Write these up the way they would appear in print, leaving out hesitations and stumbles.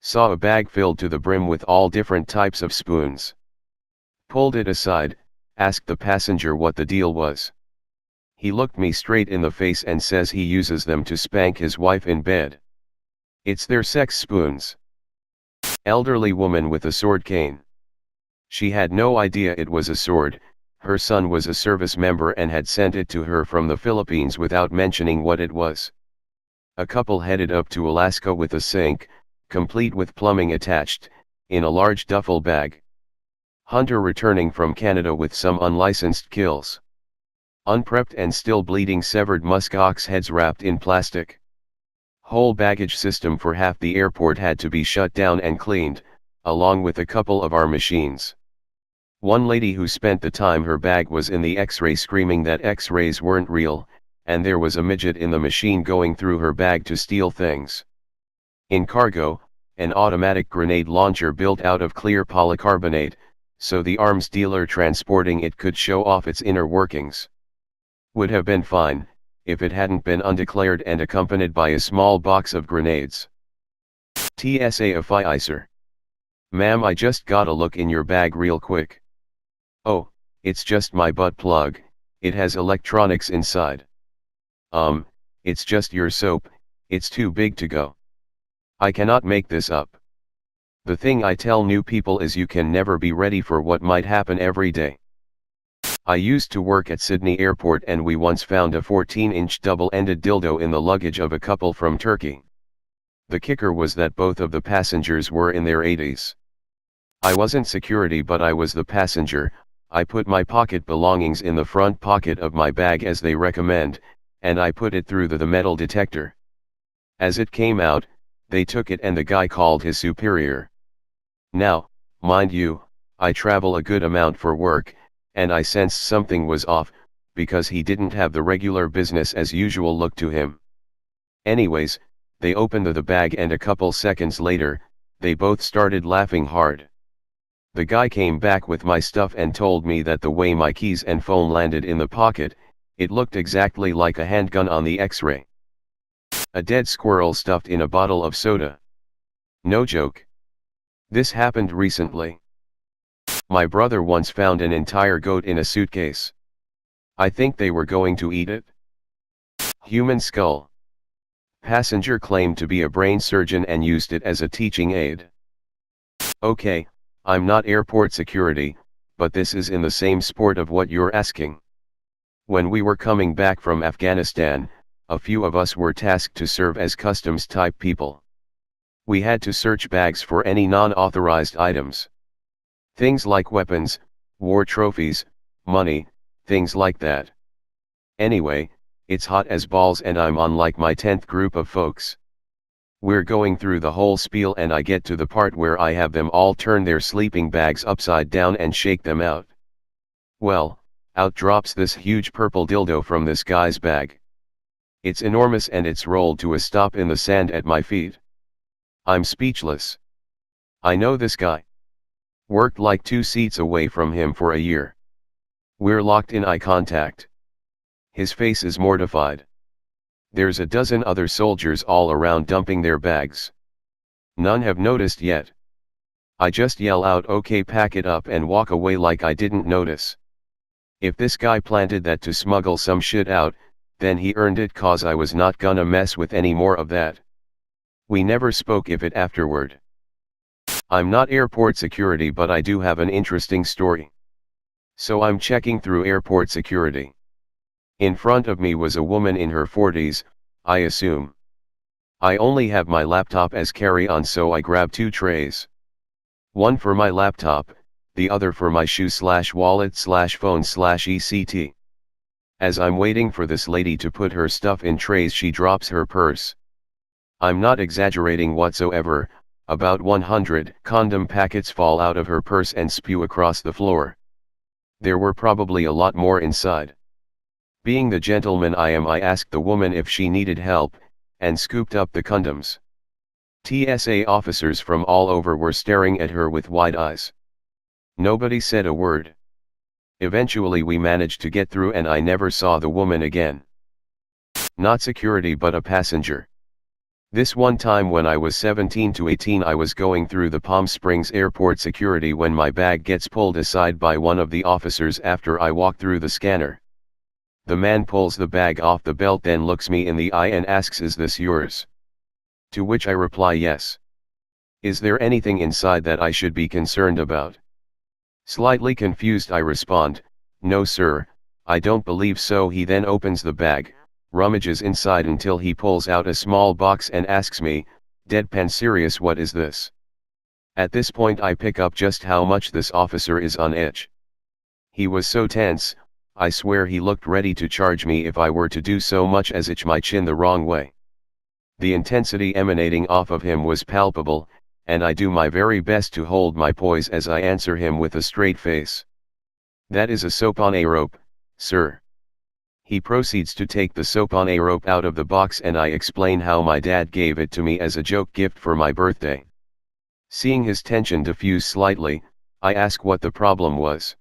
Saw a bag filled to the brim with all different types of spoons. Pulled it aside, asked the passenger what the deal was. He looked me straight in the face and says he uses them to spank his wife in bed. It's their sex spoons. Elderly woman with a sword cane. She had no idea it was a sword. Her son was a service member and had sent it to her from the Philippines without mentioning what it was. A couple headed up to Alaska with a sink, complete with plumbing attached, in a large duffel bag. Hunter returning from Canada with some unlicensed kills. Unprepped and still bleeding severed musk ox heads wrapped in plastic. Whole baggage system for half the airport had to be shut down and cleaned, along with a couple of our machines. One lady who spent the time her bag was in the X-ray screaming that X-rays weren't real, and there was a midget in the machine going through her bag to steal things. In cargo, an automatic grenade launcher built out of clear polycarbonate, so the arms dealer transporting it could show off its inner workings. Would have been fine, if it hadn't been undeclared and accompanied by a small box of grenades. TSA officer. Ma'am, I just gotta look in your bag real quick. Oh, it's just my butt plug, it has electronics inside. It's just your soap, it's too big to go. I cannot make this up. The thing I tell new people is you can never be ready for what might happen every day. I used to work at Sydney Airport and we once found a 14-inch double-ended dildo in the luggage of a couple from Turkey. The kicker was that both of the passengers were in their 80s. I wasn't security but I was the passenger. I put my pocket belongings in the front pocket of my bag as they recommend, and I put it through the metal detector. As it came out, they took it and the guy called his superior. Now, mind you, I travel a good amount for work, and I sensed something was off, because he didn't have the regular business as usual look to him. Anyways, they opened the bag and a couple seconds later, they both started laughing hard. The guy came back with my stuff and told me that the way my keys and phone landed in the pocket, it looked exactly like a handgun on the X-ray. A dead squirrel stuffed in a bottle of soda. No joke. This happened recently. My brother once found an entire goat in a suitcase. I think they were going to eat it. Human skull. Passenger claimed to be a brain surgeon and used it as a teaching aid. Okay, I'm not airport security, but this is in the same sport of what you're asking. When we were coming back from Afghanistan, a few of us were tasked to serve as customs type people. We had to search bags for any non-authorized items. Things like weapons, war trophies, money, things like that. Anyway, it's hot as balls and I'm on like my 10th group of folks. We're going through the whole spiel and I get to the part where I have them all turn their sleeping bags upside down and shake them out. Well, out drops this huge purple dildo from this guy's bag. It's enormous and it's rolled to a stop in the sand at my feet. I'm speechless. I know this guy. Worked like 2 seats away from him for a year. We're locked in eye contact. His face is mortified. There's a dozen other soldiers all around dumping their bags. None have noticed yet. I just yell out, okay, pack it up, and walk away like I didn't notice. If this guy planted that to smuggle some shit out, then he earned it, cause I was not gonna mess with any more of that. We never spoke of it afterward. I'm not airport security but I do have an interesting story. So I'm checking through airport security. In front of me was a woman in her 40s, I assume. I only have my laptop as carry-on, so I grab 2 trays. One for my laptop, the other for my shoe/wallet/phone/ECT. As I'm waiting for this lady to put her stuff in trays, she drops her purse. I'm not exaggerating whatsoever. About 100 condom packets fall out of her purse and spew across the floor. There were probably a lot more inside. Being the gentleman I am, I asked the woman if she needed help, and scooped up the condoms. TSA officers from all over were staring at her with wide eyes. Nobody said a word. Eventually we managed to get through and I never saw the woman again. Not security but a passenger. This one time when I was 17 to 18, I was going through the Palm Springs airport security when my bag gets pulled aside by one of the officers after I walk through the scanner. The man pulls the bag off the belt, then looks me in the eye and asks, "Is this yours?" To which I reply, "Yes." "Is there anything inside that I should be concerned about?" Slightly confused I respond, "No sir, I don't believe so." He then opens the bag, rummages inside until he pulls out a small box and asks me, deadpan serious, "What is this?" At this point I pick up just how much this officer is on edge. He was so tense, I swear he looked ready to charge me if I were to do so much as itch my chin the wrong way. The intensity emanating off of him was palpable, and I do my very best to hold my poise as I answer him with a straight face. "That is a soap on a rope, sir." He proceeds to take the soap on a rope out of the box, and I explain how my dad gave it to me as a joke gift for my birthday. Seeing his tension diffuse slightly, I ask what the problem was.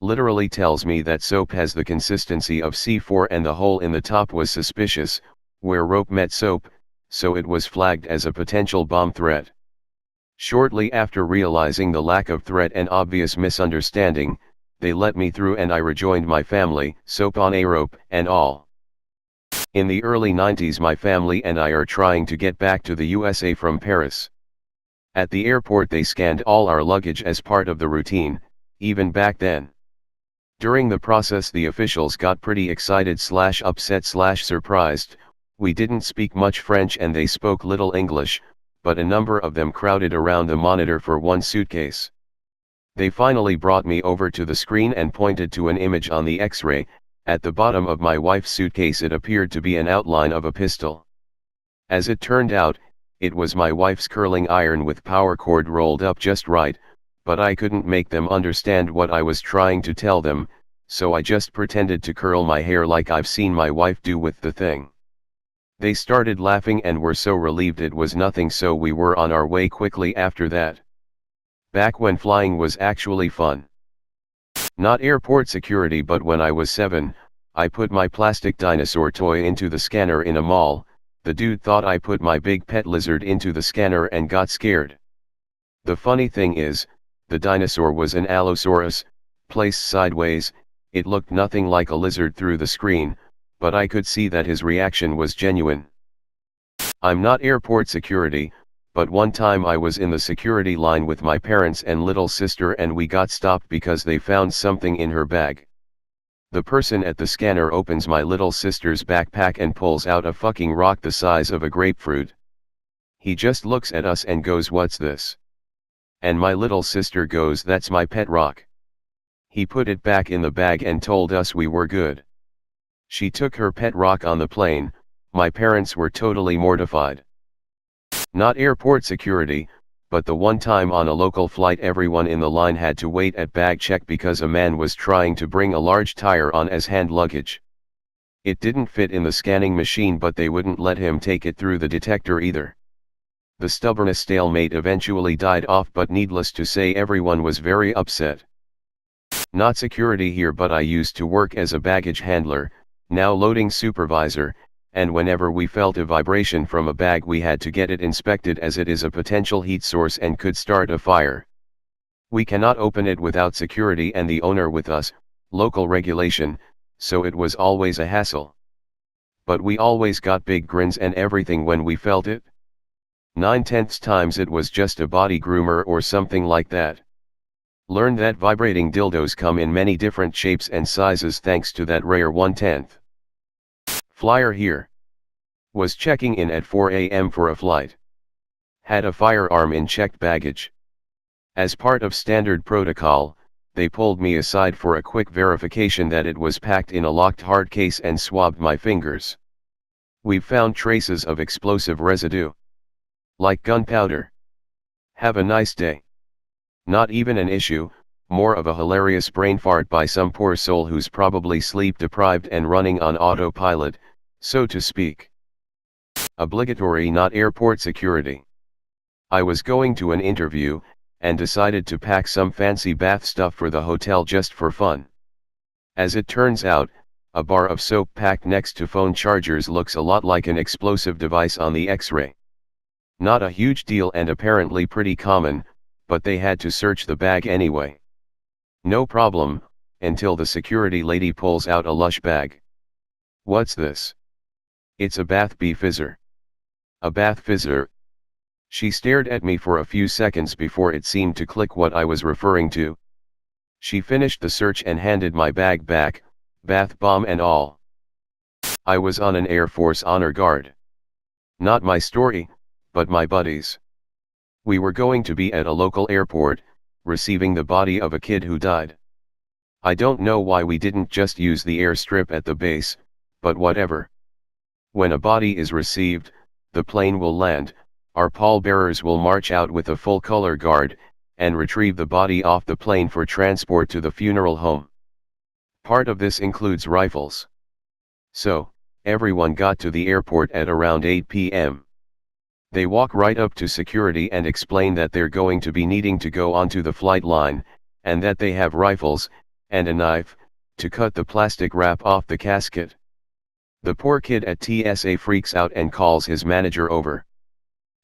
Literally tells me that soap has the consistency of C4 and the hole in the top was suspicious, where rope met soap, so it was flagged as a potential bomb threat. Shortly after realizing the lack of threat and obvious misunderstanding, they let me through and I rejoined my family, soap on a rope and all. In the early 90s, my family and I are trying to get back to the USA from Paris. At the airport they scanned all our luggage as part of the routine, even back then. During the process the officials got pretty excited/upset/surprised. We didn't speak much French and they spoke little English, but a number of them crowded around the monitor for one suitcase. They finally brought me over to the screen and pointed to an image on the X-ray. At the bottom of my wife's suitcase it appeared to be an outline of a pistol. As it turned out, it was my wife's curling iron with power cord rolled up just right, but I couldn't make them understand what I was trying to tell them, so I just pretended to curl my hair like I've seen my wife do with the thing. They started laughing and were so relieved it was nothing, so we were on our way quickly after that. Back when flying was actually fun. Not airport security, but when I was 7, I put my plastic dinosaur toy into the scanner in a mall. The dude thought I put my big pet lizard into the scanner and got scared. The funny thing is, the dinosaur was an Allosaurus, placed sideways. It looked nothing like a lizard through the screen, but I could see that his reaction was genuine. I'm not airport security, but one time I was in the security line with my parents and little sister and we got stopped because they found something in her bag. The person at the scanner opens my little sister's backpack and pulls out a fucking rock the size of a grapefruit. He just looks at us and goes, "What's this?" And my little sister goes, "That's my pet rock." He put it back in the bag and told us we were good. She took her pet rock on the plane. My parents were totally mortified. Not airport security, but the one time on a local flight everyone in the line had to wait at bag check because a man was trying to bring a large tire on as hand luggage. It didn't fit in the scanning machine, but they wouldn't let him take it through the detector either. The stubbornest stalemate eventually died off, but needless to say everyone was very upset. Not security here, but I used to work as a baggage handler, now loading supervisor, and whenever we felt a vibration from a bag we had to get it inspected as it is a potential heat source and could start a fire. We cannot open it without security and the owner with us, local regulation, so it was always a hassle. But we always got big grins and everything when we felt it. 9/10 times it was just a body groomer or something like that. Learned that vibrating dildos come in many different shapes and sizes thanks to that rare 1/10. Flyer here. Was checking in at 4 a.m. for a flight. Had a firearm in checked baggage. As part of standard protocol, they pulled me aside for a quick verification that it was packed in a locked hard case and swabbed my fingers. We've found traces of explosive residue. Like gunpowder. Have a nice day. Not even an issue, more of a hilarious brain fart by some poor soul who's probably sleep deprived and running on autopilot, so to speak. Obligatory not airport security. I was going to an interview, and decided to pack some fancy bath stuff for the hotel just for fun. As it turns out, A bar of soap packed next to phone chargers looks a lot like an explosive device on the X-ray. Not a huge deal and apparently pretty common, but they had to search the bag anyway. No problem, until the security lady pulls out a Lush bag. What's this? It's a bath bee fizzer. A bath fizzer? She stared at me for a few seconds before it seemed to click what I was referring to. She finished the search and handed my bag back, bath bomb and all. I was on an Air Force honor guard. Not my story, but my buddy's. We were going to be at a local airport, receiving the body of a kid who died. I don't know why we didn't just use the airstrip at the base, but whatever. When a body is received, the plane will land, our pallbearers will march out with a full color guard, and retrieve the body off the plane for transport to the funeral home. Part of this includes rifles. So, everyone got to the airport at around 8 p.m. They walk right up to security and explain that they're going to be needing to go onto the flight line, and that they have rifles, and a knife, to cut the plastic wrap off the casket. The poor kid at TSA freaks out and calls his manager over.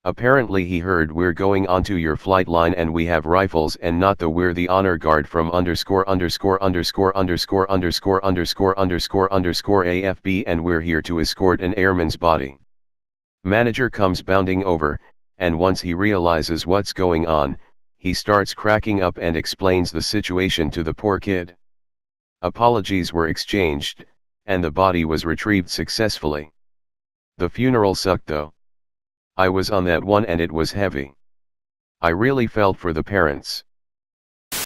Apparently he heard we're going onto your flight line and we have rifles and not the we're the honor guard from ____________AFB and we're here to escort an airman's body. Manager comes bounding over, and once he realizes what's going on, he starts cracking up and explains the situation to the poor kid. Apologies were exchanged, and the body was retrieved successfully. The funeral sucked though. I was on that one and it was heavy. I really felt for the parents.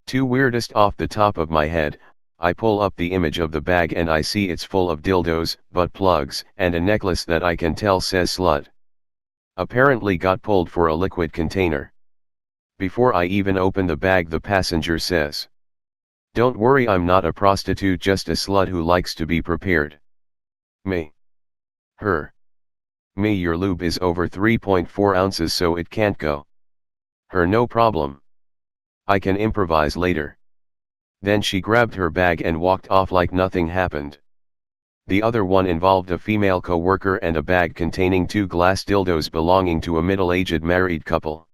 Two weirdest off the top of my head, I pull up the image of the bag and I see it's full of dildos, butt plugs, and a necklace that I can tell says slut. Apparently got pulled for a liquid container. Before I even open the bag the passenger says, "Don't worry, I'm not a prostitute, just a slut who likes to be prepared." Me. Her. Me, your lube is over 3.4 ounces so it can't go. Her, no problem. I can improvise later. Then she grabbed her bag and walked off like nothing happened. The other one involved a female co-worker and a bag containing 2 glass dildos belonging to a middle-aged married couple.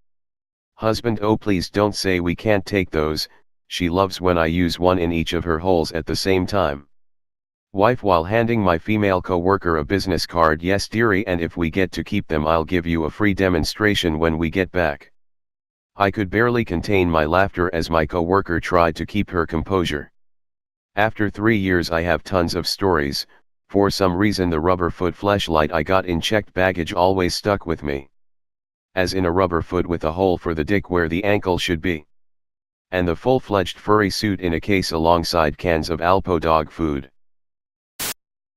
Husband: "Oh please don't say we can't take those, she loves when I use one in each of her holes at the same time." Wife, while handing my female co-worker a business card: "Yes dearie, and if we get to keep them I'll give you a free demonstration when we get back." I could barely contain my laughter as my co-worker tried to keep her composure. After 3 years I have tons of stories. For some reason the rubber foot fleshlight I got in checked baggage always stuck with me. As in a rubber foot with a hole for the dick where the ankle should be. And the full-fledged furry suit in a case alongside cans of Alpo dog food.